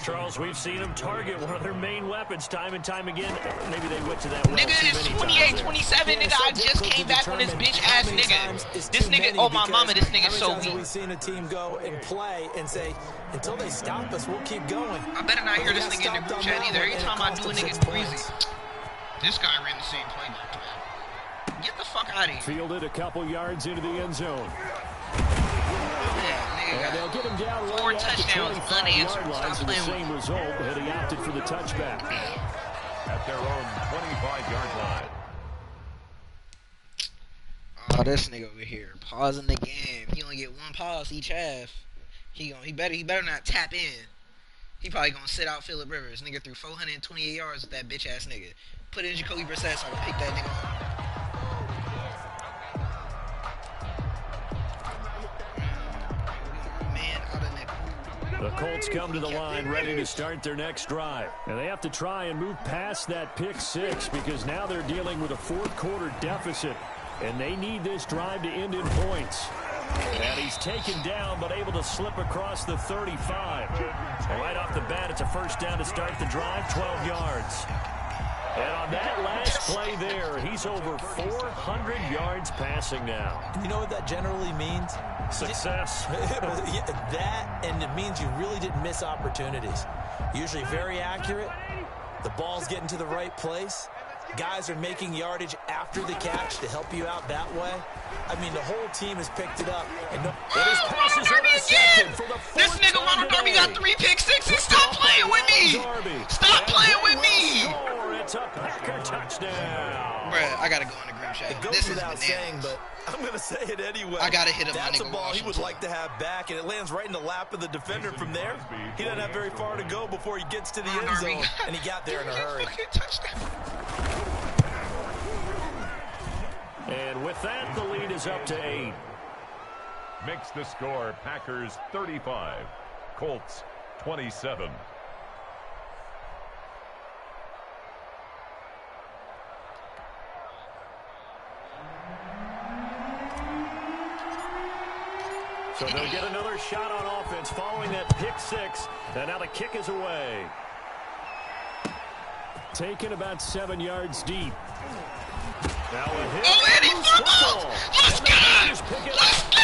Speaker 1: Charles, we've seen him target one of their main weapons time and time again. Maybe they went to that well.
Speaker 4: Nigga, it's 28-27, nigga. I just came back on this bitch-ass nigga. This nigga, oh my mama, this nigga so weak.
Speaker 3: We've seen a team go and play and say, until they stop us, we'll keep going.
Speaker 4: I better not hear this nigga in the group chat either. Every time I do a nigga crazy. This guy ran the same playbook. Get the fuck out of here.
Speaker 1: Fielded a couple yards into the end zone. And they'll get him down
Speaker 4: 4 touchdowns unanswered. Stop playing with me.
Speaker 1: Same result, and he opted for the touchback.
Speaker 2: At their own 25-yard line.
Speaker 4: Oh, this nigga over here pausing the game. He only get 1 pause each half. He better not tap in. He probably gonna sit out Phillip Rivers. Nigga threw 428 yards with that bitch ass nigga. Put in Jacoby Brissett so I can pick that nigga up.
Speaker 1: The Colts come to the line ready to start their next drive. And they have to try and move past that pick 6 because now they're dealing with a 4th quarter deficit. And they need this drive to end in points. And he's taken down but able to slip across the 35. And right off the bat, it's a first down to start the drive, 12 yards. And on that last play there, he's over 400 yards passing now.
Speaker 3: You know what that generally means?
Speaker 1: Success.
Speaker 3: That, and it means you really didn't miss opportunities. Usually very accurate. The ball's getting to the right place. Guys are making yardage after the catch to help you out that way. I mean, the whole team has picked it up. And
Speaker 4: Ronald Darby again! This nigga Ronald Darby got 3 pick sixes. Stop playing with me! Stop playing with me!
Speaker 1: It's a Packer touchdown.
Speaker 4: Bruh, I gotta go in the group chat.
Speaker 3: It goes
Speaker 4: This is
Speaker 3: without saying,
Speaker 4: bananas.
Speaker 3: but I'm going to say it anyway.
Speaker 4: I gotta hit him.
Speaker 3: That's a ball he would like to have back, and it lands right in the lap of the defender from there. He doesn't have very far to go before he gets to the end zone, and he got there in a hurry.
Speaker 1: And with that, the lead is up to 8.
Speaker 2: Makes the score Packers 35, Colts 27.
Speaker 1: So they'll get another shot on offense following that pick 6. And now the kick is away. Taken about 7 yards deep. Now a hit.
Speaker 4: Oh, and he fumbled! Let's go! Let's go!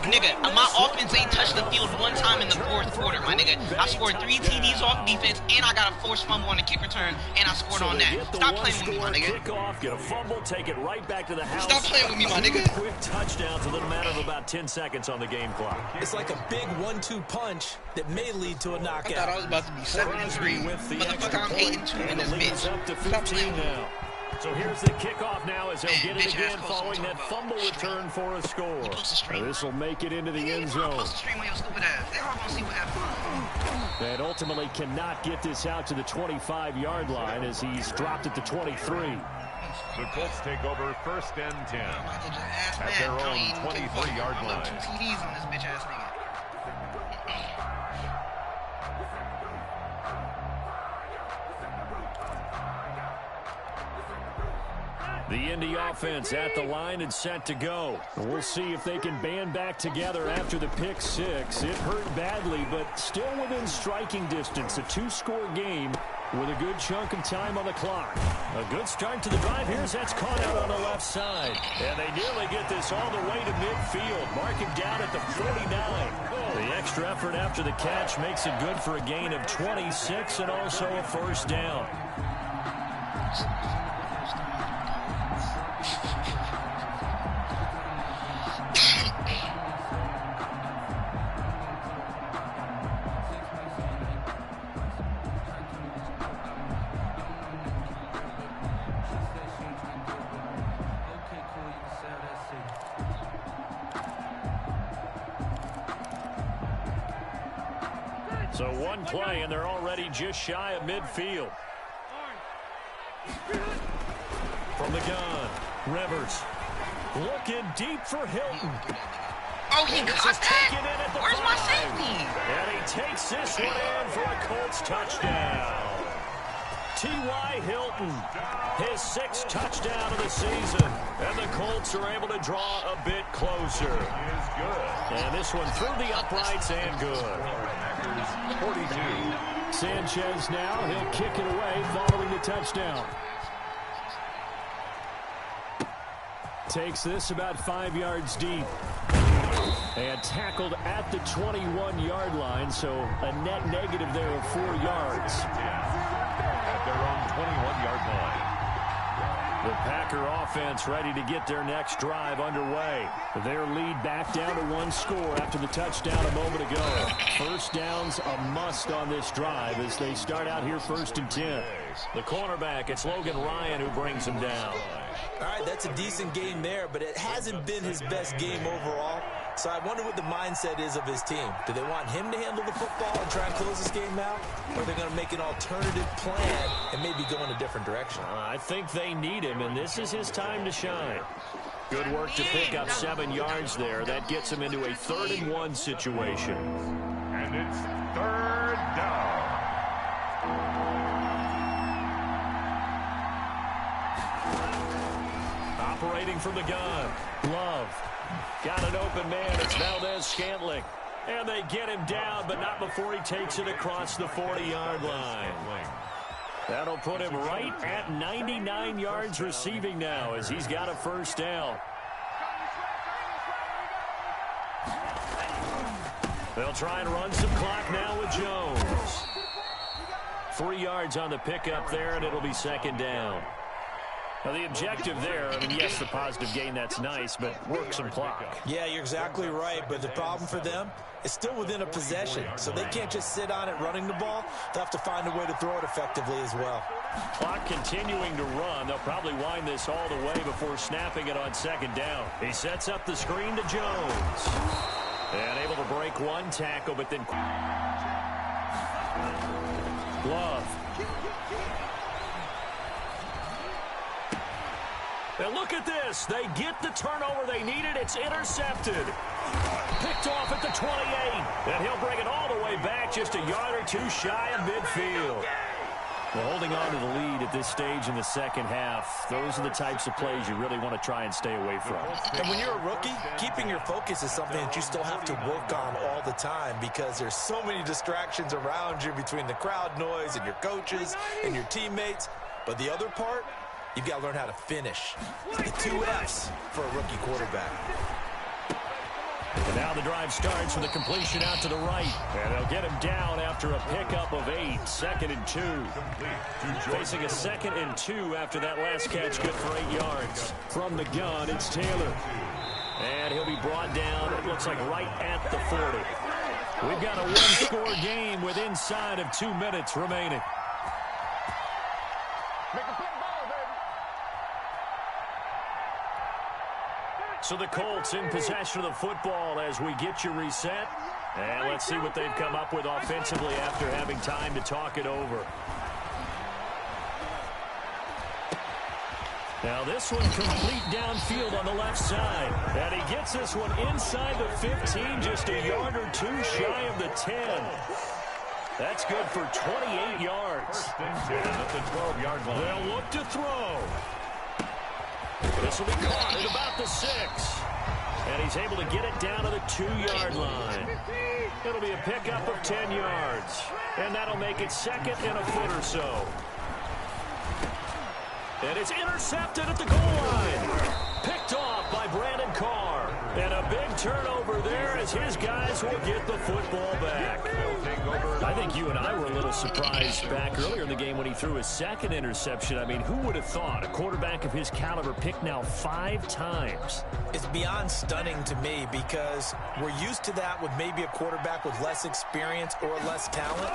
Speaker 4: Nigga, my offense ain't touched the field 1 time in the 4th quarter, my nigga. nigga. I scored 3 TDs off defense, and I got a forced fumble on a kick return, and I scored on that. Stop playing with me, my nigga.
Speaker 1: Kickoff, get a fumble, take it right back to the house.
Speaker 4: Stop playing with me, my nigga.
Speaker 1: Quick touchdowns within a matter of about 10 seconds on the game clock.
Speaker 3: It's like a big 1-2 punch that may lead to a knockout.
Speaker 4: I thought I was about to be 7-3. Motherfucker, I'm 8-2 in this bitch.
Speaker 1: Up to
Speaker 4: Stop
Speaker 1: 15
Speaker 4: playing with me.
Speaker 1: now. So here's the kickoff now as they'll get it again following that fumble return for a score. This will make it into the end zone. And ultimately cannot get this out to the 25-yard line as he's dropped at the 23.
Speaker 2: The Colts take over 1st and 10 at their own 23-yard line.
Speaker 4: 2 TDs on this bitch ass nigga.
Speaker 1: The Indy offense at the line and set to go. We'll see if they can band back together after the pick 6. It hurt badly, but still within striking distance. A 2-score game with a good chunk of time on the clock. A good start to the drive. Here's that's caught out on the left side. And they nearly get this all the way to midfield. Mark him down at the 49. The extra effort after the catch makes it good for a gain of 26 and also a first down. So one play, and they're already just shy of midfield. From the gun, Rivers looking deep for Hilton.
Speaker 4: Oh, he caught that? Where's my safety?
Speaker 1: And he takes this one in for a Colts touchdown. T.Y. Hilton, his 6th touchdown of the season. And the Colts are able to draw a bit closer. And this one through the uprights and good.
Speaker 2: 42.
Speaker 1: Sanchez now, he'll kick it away following the touchdown. Takes this about 5 yards deep. And tackled at the 21-yard line, so a net negative there of 4 yards.
Speaker 2: At their own 21-yard line.
Speaker 1: The Packer offense ready to get their next drive underway. Their lead back down to 1 score after the touchdown a moment ago. First down's a must on this drive as they start out here 1st and 10. The cornerback, it's Logan Ryan who brings him down.
Speaker 3: All right, that's a decent game there, but it hasn't been his best game overall. So I wonder what the mindset is of his team. Do they want him to handle the football and try and close this game out? Or are they going to make an alternative plan and maybe go in a different direction?
Speaker 1: I think they need him, and this is his time to shine. Good work to pick up 7 yards there. That gets him into a 3rd and 1 situation.
Speaker 2: And it's 3rd down.
Speaker 1: Operating from the gun. Love. Got an open man. It's Valdez-Scantling. And they get him down, but not before he takes it across the 40-yard line. That'll put him right at 99 yards receiving now as he's got a first down. They'll try and run some clock now with Jones. 3 yards on the pickup there, and it'll be 2nd down. Now, the objective there, I mean, yes, the positive gain, that's nice, but work some clock.
Speaker 3: Yeah, you're exactly right, but the problem for them is still within a possession, so they can't just sit on it running the ball. They'll have to find a way to throw it effectively as well.
Speaker 1: Clock continuing to run. They'll probably wind this all the way before snapping it on 2nd down. He sets up the screen to Jones. And able to break 1 tackle, but then Love. And look at this. They get the turnover they needed. It's intercepted. Picked off at the 28. And he'll bring it all the way back just a yard or 2 shy of midfield. Well, holding on to the lead at this stage in the second half, those are the types of plays you really want to try and stay away from.
Speaker 3: And when you're a rookie, keeping your focus is something that you still have to work on all the time because there's so many distractions around you between the crowd noise and your coaches and your teammates. But the other part, you've got to learn how to finish. The 2 F's for a rookie quarterback.
Speaker 1: And now the drive starts with a completion out to the right. And they'll get him down after a pickup of 8. 2nd and 2. Facing a 2nd and 2 after that last catch, good for 8 yards. From the gun, it's Taylor. And he'll be brought down, it looks like right at the 40. We've got a one-score game with inside of 2 minutes remaining. So the Colts in possession of the football as we get you reset. And let's see what they've come up with offensively after having time to talk it over. Now this one complete downfield on the left side. And he gets this one inside the 15, just a yard or 2 shy of the 10. That's good for 28 yards.
Speaker 2: First and 10 at the 12-yard line.
Speaker 1: They'll look to throw. This will be caught at about the 6. And he's able to get it down to the 2-yard line. It'll be a pickup of 10 yards. And that'll make it 2nd and a foot or so. And it's intercepted at the goal line. Picked off by Brandon Carr. And a big turnover there as his guys will get the football back. I think you and I were a little surprised back earlier in the game when he threw his 2nd interception. I mean, who would have thought a quarterback of his caliber picked now 5 times?
Speaker 3: It's beyond stunning to me because we're used to that with maybe a quarterback with less experience or less talent.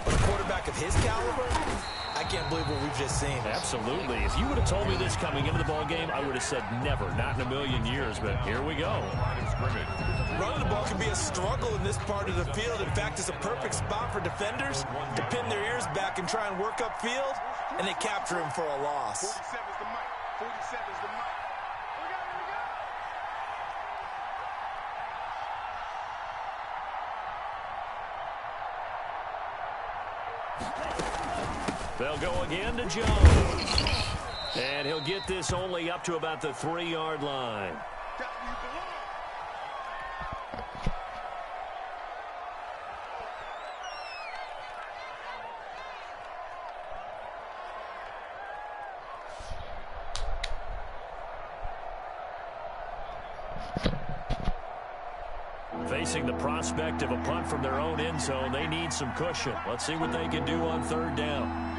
Speaker 3: But a quarterback of his caliber, I can't believe what we've just seen.
Speaker 1: Absolutely. If you would have told me this coming into the ball game, I would have said never, not in a million years. But here we go.
Speaker 3: Running the ball can be a struggle in this part of the field. In fact, it's a perfect spot for defenders to pin their ears back and try and work upfield, and they capture him for a loss.
Speaker 5: 47's the mic. 47's the mic.
Speaker 1: They'll go again to Jones. And he'll get this only up to about the 3-yard line. Facing the prospect of a punt from their own end zone, they need some cushion. Let's see what they can do on 3rd down.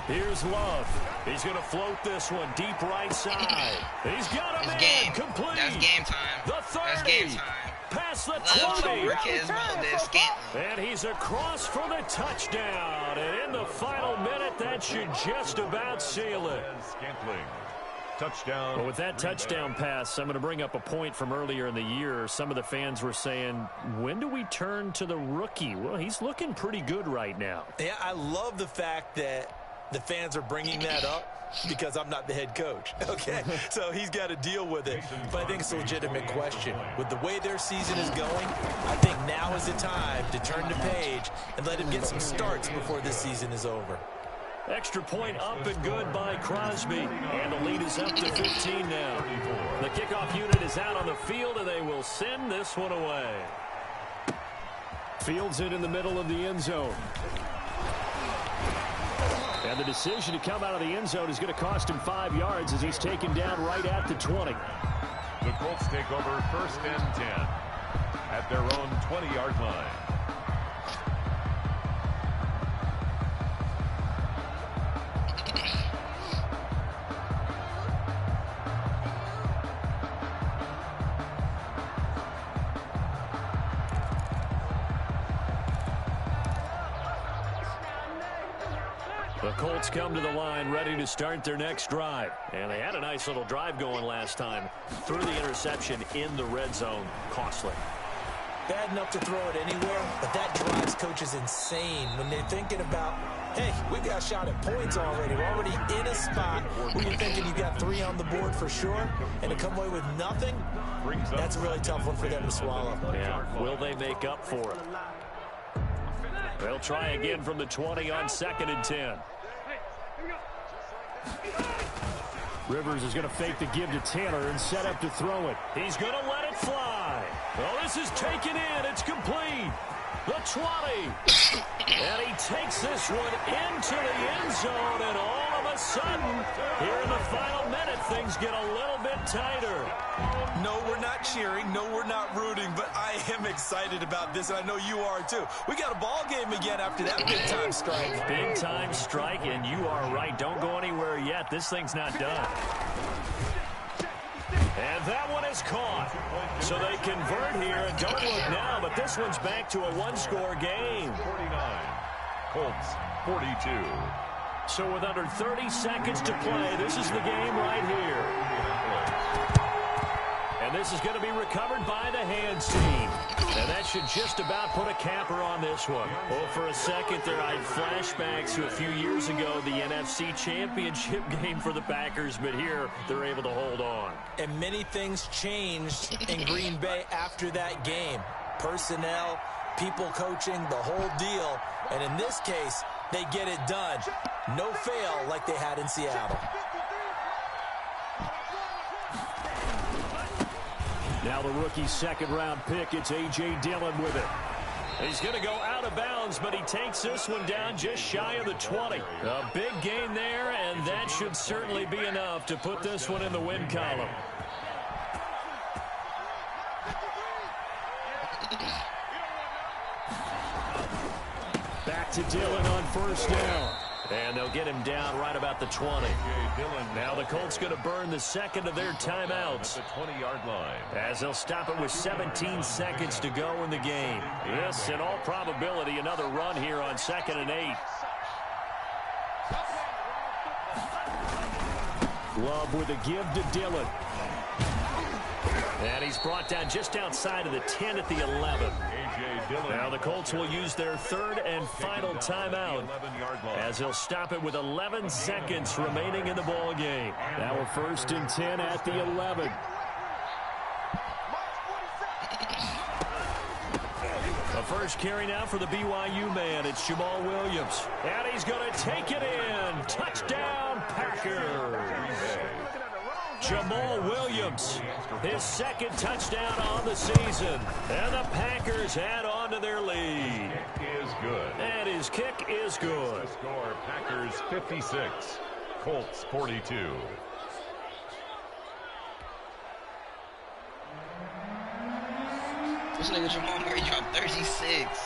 Speaker 1: Here's Love. He's going to float this one deep right side. He's got him in. Complete.
Speaker 4: That's game time.
Speaker 1: The 30.
Speaker 4: That's game time.
Speaker 1: Past the
Speaker 4: Love
Speaker 1: 20.
Speaker 4: to work his this game.
Speaker 1: And he's across for the touchdown. And in the final minute, that should just about seal it.
Speaker 2: Scantling. Touchdown.
Speaker 1: Well, with that touchdown pass, I'm going to bring up a point from earlier in the year. Some of the fans were saying, when do we turn to the rookie? Well, he's looking pretty good right now.
Speaker 3: Yeah, I love the fact that the fans are bringing that up because I'm not the head coach, okay? So he's got to deal with it. But I think it's a legitimate question. With the way their season is going, I think now is the time to turn the page and let him get some starts before this season is over.
Speaker 1: Extra point up and good by Crosby. And the lead is up to 15 now. The kickoff unit is out on the field, and they will send this one away. Fields it in the middle of the end zone. And the decision to come out of the end zone is going to cost him 5 yards as he's taken down right at the 20.
Speaker 2: The Colts take over 1st and 10 at their own 20-yard line.
Speaker 1: The Colts come to the line ready to start their next drive. And they had a nice little drive going last time. Threw the interception in the red zone. Costly.
Speaker 3: Bad enough to throw it anywhere, but that drives coaches insane when they're thinking about, hey, we got a shot at points already. We're already in a spot where you're thinking you got 3 on the board for sure, and to come away with nothing, that's a really tough one for them to swallow.
Speaker 1: Yeah, will they make up for it? They'll try again from the 20 on 2nd and 10. Rivers is going to fake the give to Taylor and set up to throw it. He's going to let it fly. Oh, this is taken in. It's complete. The 20. And he takes this one into the end zone, and all of a sudden, here in the final minute, things get a little bit tighter.
Speaker 3: No, we're not cheering. No, we're not rooting. But I am excited about this, and I know you are too. We got a ball game again after that big-time strike.
Speaker 1: Big-time strike, and you are right. Don't go anywhere yet. This thing's not done. And that one is caught. So they convert here, and don't look now, but this one's back to a one-score game.
Speaker 2: 49. Colts, 42.
Speaker 1: So with under 30 seconds to play, this is the game right here. And this is going to be recovered by the hands team. And that should just about put a capper on this one. Well, for a second there, I had flashbacks to a few years ago, the NFC Championship game for the Packers, but here they're able to hold on.
Speaker 3: And many things changed in Green Bay after that game. Personnel, people coaching, the whole deal. And in this case, they get it done. No fail like they had in Seattle.
Speaker 1: Now the rookie's second-round pick, it's A.J. Dillon with it. He's going to go out of bounds, but he takes this one down just shy of the 20. A big gain there, and that should certainly be enough to put this one in the win column. Back to Dillon on first down. And they'll get him down right about the 20. Now the Colts going to burn the second of their timeouts.
Speaker 2: The 20-yard line.
Speaker 1: As they'll stop it with 17 seconds to go in the game. Yes, in all probability, another run here on 2nd and 8. Love with a give to Dillon. And he's brought down just outside of the 10 at the 11. Now the Colts will use their third and final timeout as they'll stop it with 11 seconds remaining in the ball game. Now we're 1st and 10 at the 11. The first carry now for the BYU man. It's Jamal Williams. And he's going to take it in. Touchdown, Packers. Jamal Williams, his second touchdown on the season. And the Packers add on to their lead.
Speaker 2: Kick is good.
Speaker 1: And his kick is good.
Speaker 2: Score, Packers 56, Colts 42.
Speaker 4: This nigga Jamal Murray dropped 36.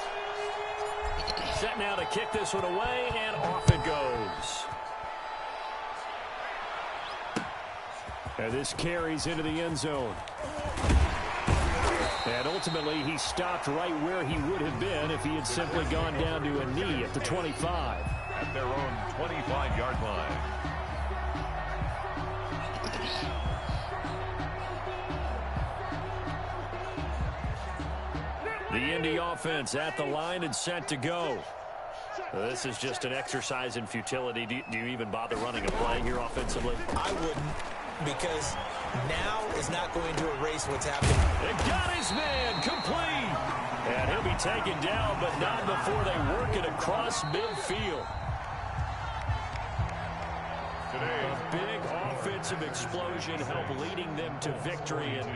Speaker 1: Set now to kick this one away, and off it goes. And this carries into the end zone. And ultimately, he stopped right where he would have been if he had simply gone down to a knee at the 25.
Speaker 2: At their own 25-yard line.
Speaker 1: The Indy offense at the line and set to go. This is just an exercise in futility. Do you even bother running a play here offensively?
Speaker 3: I wouldn't, because now is not going to erase what's happening.
Speaker 1: They got his man complete. And he'll be taken down, but not before they work it across midfield. A big offensive explosion helped leading them to victory. And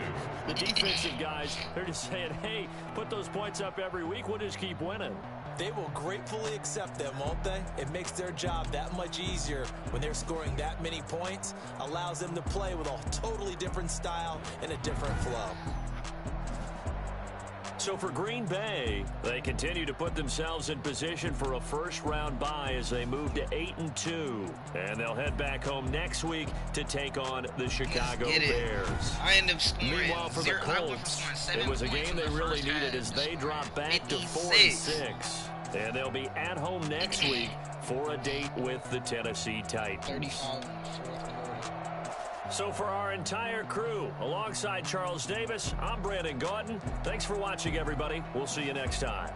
Speaker 1: the defensive guys, they're just saying, hey, put those points up every week. We'll just keep winning.
Speaker 3: They will gratefully accept them, won't they? It makes their job that much easier when they're scoring that many points. Allows them to play with a totally different style and a different flow.
Speaker 1: So for Green Bay, they continue to put themselves in position for a first-round bye as they move to 8-2. And they'll head back home next week to take on the Chicago Bears.
Speaker 4: I end up scoring.
Speaker 1: Meanwhile, for the Colts, it was a game they really needed as they drop back to 4-6. And they'll be at home next week for a date with the Tennessee Titans. So for our entire crew, alongside Charles Davis, I'm Brandon Gautin. Thanks for watching, everybody. We'll see you next time.